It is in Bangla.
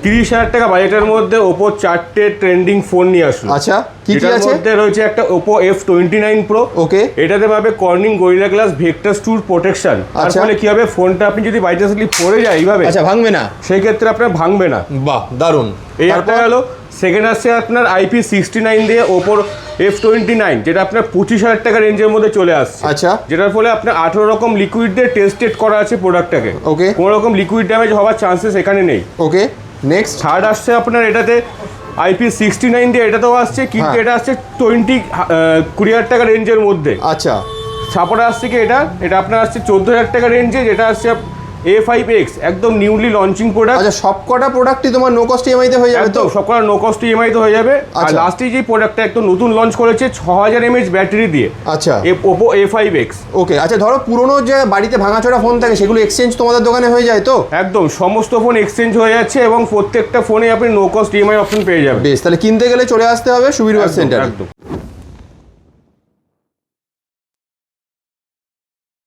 30,000 টাকা বাজেটের মধ্যে ওপো 4টে ট্রেন্ডিং ফোন নিয়ে আসলো। আচ্ছা, কি কি এটার আছে? মধ্যে রয়েছে একটা ওপো F29 Pro। ওকে। এটাতে পাবে Corning gorilla glass vector 2 protection. তার আচ্ছা। ফলে কি হবে, ফোনটা আপনি যদি বাই চান্সলি পড়ে যায় এইভাবে, আচ্ছা, ভাঙবে না? সেই ক্ষেত্রে আপনার ভাঙবে না। বাহ, দারুণ। এই একটা গেল। সেকেন্ড আসছে আপনার IP69 দিয়ে ওপোর F29, যেটা আপনার 25,000 টাকা রেঞ্জের মধ্যে চলে আসছে। আচ্ছা। যেটার ফলে আপনার 18 রকম লিকুইড দিয়ে টেস্টেড করা আছে প্রোডাক্টটাকে। ওকে। কোনো রকম লিকুইড ড্যামেজ হওয়ার চান্সেস এখানে নেই। ওকে, নেক্সট। থার্ড আসছে আপনার এটাতে IP69 দিয়ে, এটাতেও আসছে, কিন্তু এটা আসছে 20,000 টাকা রেঞ্জের মধ্যে। আচ্ছা। সাপোর্ট আসছে কি এটা আপনার আসছে 14,000 টাকা রেঞ্জে, যেটা আসছে A5X, একদম নিউলি লঞ্চিং প্রোডাক্ট। আচ্ছা, সব কটা প্রোডাক্টই তোমার নো কস্ট ইএমআই তে হয়ে যাবে তো? একদম সবকটা নো কস্ট ইএমআই তো হয়ে যাবে। আর আচ্ছা। লাস্টে যে প্রোডাক্টটা একদম নতুন লঞ্চ করেছে 6000 mAh ব্যাটারি দিয়ে, আচ্ছা। Oppo A5X। ওকে, আচ্ছা, ধরো পুরোনো যে বাড়িতে ভাঙাচোরা ফোন থাকে সেগুলো এক্সচেঞ্জ তোমাদের দোকানে হয়ে যায় তো? একদম সমস্ত ফোন এক্সচেঞ্জ হয়ে যাচ্ছে এবং প্রত্যেকটা ফোনে আপনি নো কস্ট ইএমআই অপশন পেয়ে যাবেন। বেশ, তাহলে কিনতে গেলে চলে আসতে হবে সুবীর সেন্টার। একদম।